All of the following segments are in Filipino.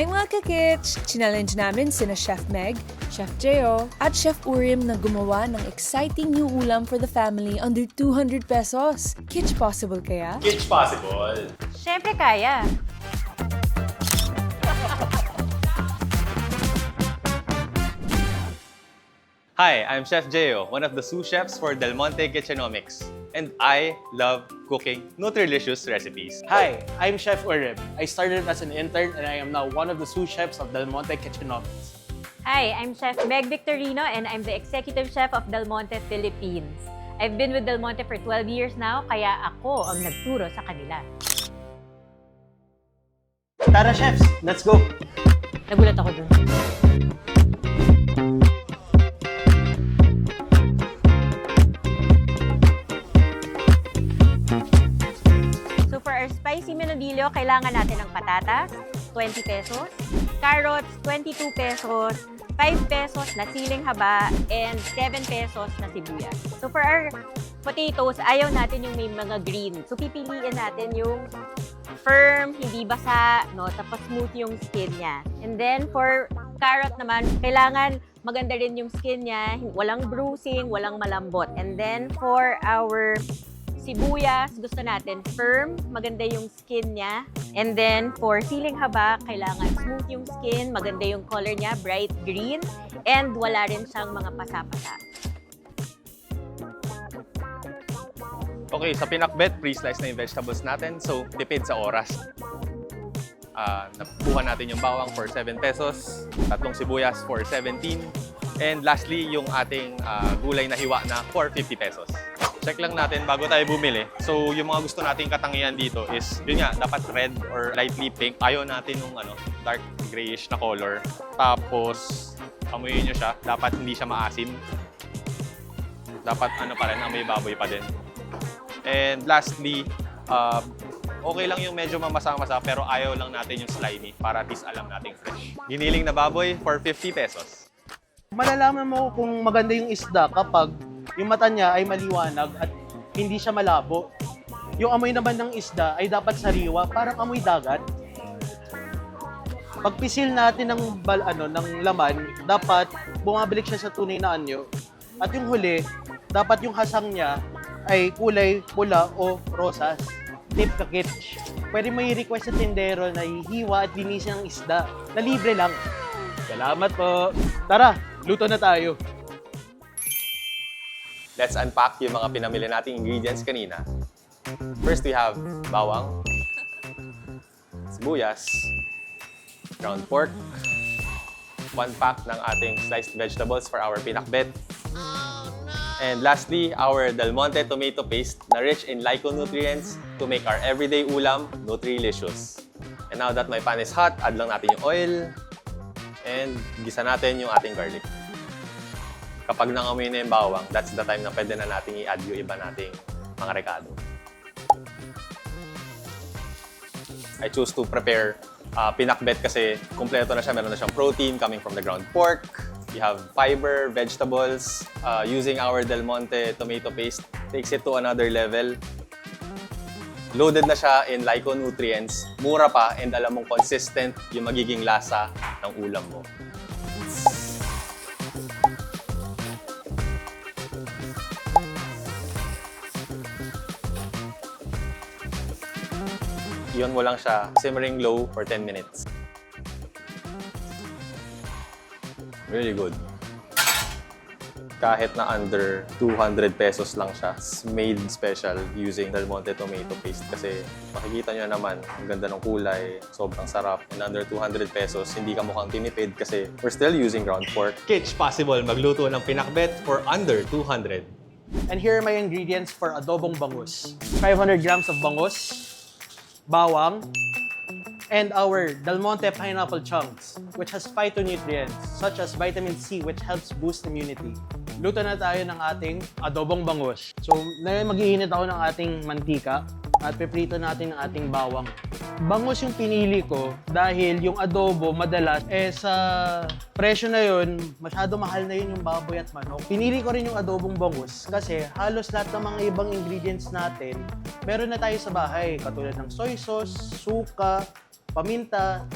Hi mga kakits! Challenge namin sina Chef Meg, Chef Jeo, at Chef Urim na gumawa ng exciting new ulam for the family under 200 pesos. Kitsch possible kaya? Kitsch possible. Siyempre kaya. Hi, I'm Chef Jeo, one of the sous chefs for Del Monte Kitchenomics. And I love cooking Nutrilicious recipes. Hi, I'm Chef Urim. I started as an intern and I am now one of the sous chefs of Del Monte Kitchenomics. Hi, I'm Chef Meg Victorino and I'm the executive chef of Del Monte Philippines. I've been with Del Monte for 12 years now, kaya ako ang nagturo sa kanila. Tara, chefs, let's go! Nagulat ako dun. So for our spicy menudillo, kailangan natin ng patatas, 20 pesos, carrots, 22 pesos, 5 pesos na siling haba, and 7 pesos na sibuyas. So for our potatoes, ayaw natin yung may mga green. So pipiliin natin yung firm, hindi basa, no? Tapos smooth yung skin niya. And then for carrot naman, kailangan maganda rin yung skin niya, walang bruising, walang malambot. And then for our sibuyas, gusto natin firm, maganda yung skin niya. And then for siling haba, kailangan smooth yung skin, maganda yung color niya, bright green, and wala rin siyang mga pasa-pasa. Okay, sa pinakbet, pre-slice na yung vegetables natin. So, tipid sa oras. Nakuha natin yung bawang for 7 pesos, tatlong sibuyas for 17, and lastly, yung ating gulay na hiwa na for 50 pesos. Check lang natin bago tayo bumili. So, yung mga gusto nating katangian dito is, yun nga, dapat red or lightly pink. Ayaw natin yung dark grayish na color. Tapos, amuyin nyo siya. Dapat hindi siya maasim. Dapat pa rin, amoy baboy pa din. And lastly, okay lang yung medyo mamasa-masa pero ayaw lang natin yung slimy para at least alam nating fresh. Giniling na baboy for 50 pesos. Malalaman mo kung maganda yung isda kapag yung mata niya ay maliwanag at hindi siya malabo. Yung amoy naman ng isda ay dapat sariwa, parang amoy dagat. Pagpisil natin ng laman, dapat bumabalik siya sa tunay na anyo. At yung huli, dapat yung hasang niya ay kulay pula o rosas. Tip ka kitsch. Pwede mo i-request sa tindero na hihiwa at linisin ang isda na libre lang. Salamat po. Tara, luto na tayo. Let's unpack yung mga pinamili nating ingredients kanina. First, we have bawang, sibuyas, ground pork, 1 pack ng ating sliced vegetables for our pinakbet, and lastly, our Del Monte tomato paste na rich in lyconutrients to make our everyday ulam Nutrilicious. And now that my pan is hot, add lang natin yung oil and gisa natin yung ating garlic. Kapag nangamoy na yung bawang, that's the time na pwede na natin i-add yung iba nating mga rekado. I choose to prepare pinakbet kasi kumpleto na siya. Meron na siyang protein coming from the ground pork. You have fiber, vegetables. Using our Del Monte tomato paste takes it to another level. Loaded na siya in lyconutrients. Mura pa and alam mong consistent yung magiging lasa ng ulam mo. Iyon mo lang siya simmering low for 10 minutes. Really good. Kahit na under 200 pesos lang siya, made special using Del Monte tomato paste kasi makikita nyo naman, ang ganda ng kulay, sobrang sarap. And under 200 pesos, hindi ka mukhang tinipid kasi we're still using ground pork. Kitsch possible magluto ng pinakbet for under 200. And here are my ingredients for adobong bangus. 500 grams of bangus, bawang, and our Del Monte pineapple chunks, which has phytonutrients such as vitamin C, which helps boost immunity. Luto na tayo ng ating adobong bangus. So, mag-iinit ako ng ating mantika at piprito natin ang ating bawang. Bangus yung pinili ko dahil yung adobo madalas sa presyo na yun, masyado mahal na yun yung baboy at manok. Pinili ko rin yung adobong bangus kasi halos lahat ng mga ibang ingredients natin meron na tayo sa bahay katulad ng soy sauce, suka, paminta,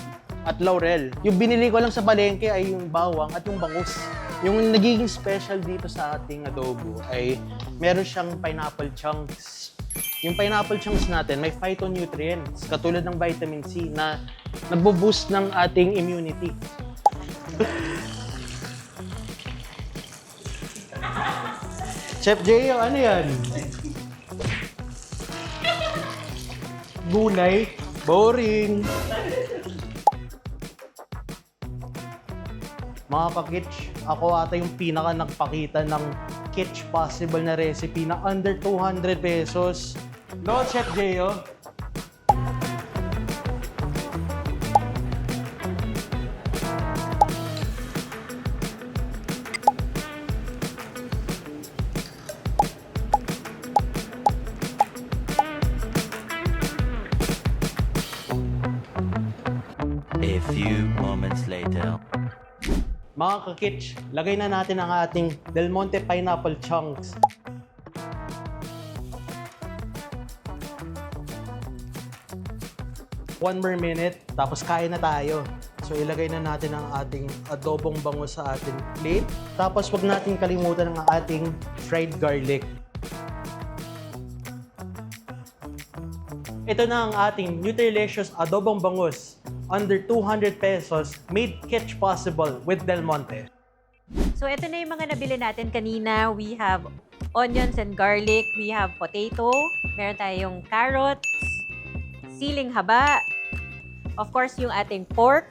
at laurel. Yung binili ko lang sa palengke ay yung bawang at yung bangus. Yung nagiging special dito sa ating adobo ay meron siyang pineapple chunks. Yung pineapple chunks natin may phytonutrients katulad ng vitamin C na nagbo-boost ng ating immunity. Chef J, ano yan? Gulay? Boring. Mga ka-kitsch, ako ata yung pinaka nagpakita ng kitsch possible na recipe na under 200 pesos. No, Chef J, oh. A few moments later. Mga ka-kitsch, lagay na natin ang ating Del Monte pineapple chunks. One more minute, tapos kain na tayo. So ilagay na natin ang ating adobong bangus sa ating plate. Tapos wag natin kalimutan ang ating fried garlic. Ito na ang ating Nutrilicious adobong bangus. Under 200 pesos, made kitsch possible with Del Monte. So ito na yung mga nabili natin kanina. We have onions and garlic. We have potato. Meron tayong carrots, siling haba. Of course, yung ating pork.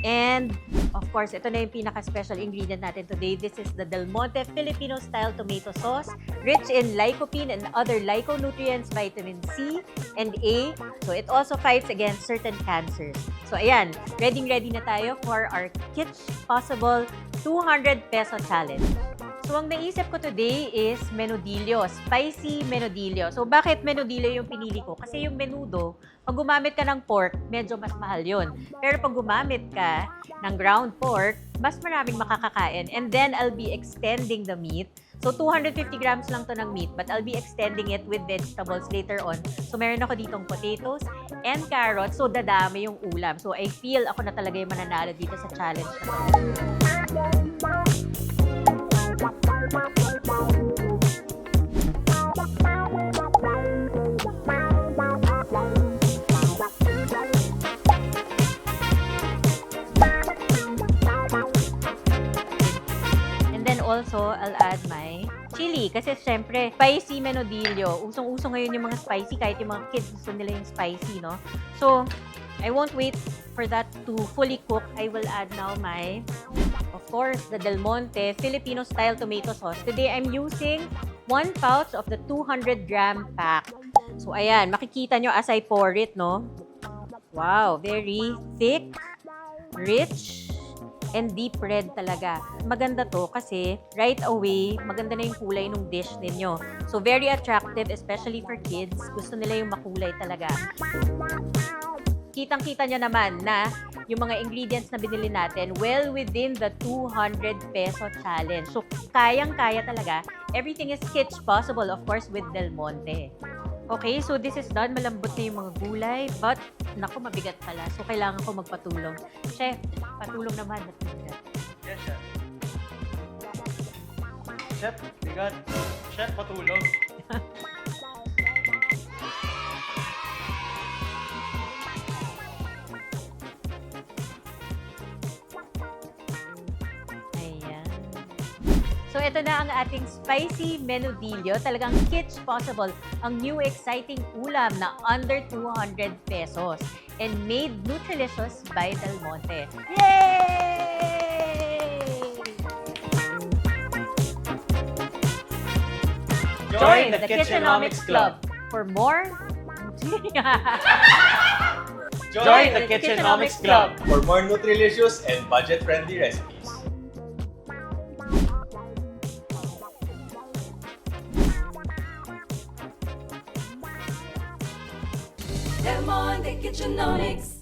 And of course, ito na yung pinaka-special ingredient natin today. This is the Del Monte Filipino-style tomato sauce, rich in lycopene and other lyconutrients, vitamin C and A. So it also fights against certain cancers. So ayan, ready na tayo for our Kitsch Possible 200 peso challenge. So ang naisip ko today is menudillo, spicy menudillo. So bakit menudillo yung pinili ko? Kasi yung menudo, pag gumamit ka ng pork, medyo mas mahal yun. Pero pag gumamit ka ng ground pork, mas maraming makakakain. And then I'll be extending the meat. So 250 grams lang to ng meat, but I'll be extending it with vegetables later on. So meron ako ditong potatoes and carrots. So dadami yung ulam. So I feel ako na talaga yung mananalo dito sa challenge na to. Also, I'll add my chili. Kasi syempre, spicy menudillo. Usong-uso ngayon yung mga spicy. Kahit yung mga kids gusto nila yung spicy, no? So, I won't wait for that to fully cook. I will add now my, of course, the Del Monte Filipino-style tomato sauce. Today, I'm using 1 pouch of the 200-gram pack. So, ayan. Makikita nyo as I pour it, no? Wow, very thick, rich, and deep red talaga. Maganda to kasi right away, maganda na yung kulay ng dish ninyo. So, very attractive, especially for kids. Gusto nila yung makulay talaga. Kitang-kita nyo naman na yung mga ingredients na binili natin well within the 200 peso challenge. So, kayang-kaya talaga. Everything is kitsch possible, of course, with Del Monte. Okay, so this is done. Malambot na yung mga gulay. But, naku, mabigat pala. So, kailangan ko magpatulong. Chef, patulong naman. Yes, Chef. Chef, bigat. Chef, patulong. So, ito na ang ating spicy menudillo. Talagang kitsch possible. Ang new exciting ulam na under 200 pesos. And made Nutrilicious by Del Monte. Yay! Join the Kitchenomics Club for more... Join the Kitchenomics Club for more Nutrilicious and budget-friendly recipes. Del Monte Kitchenomics.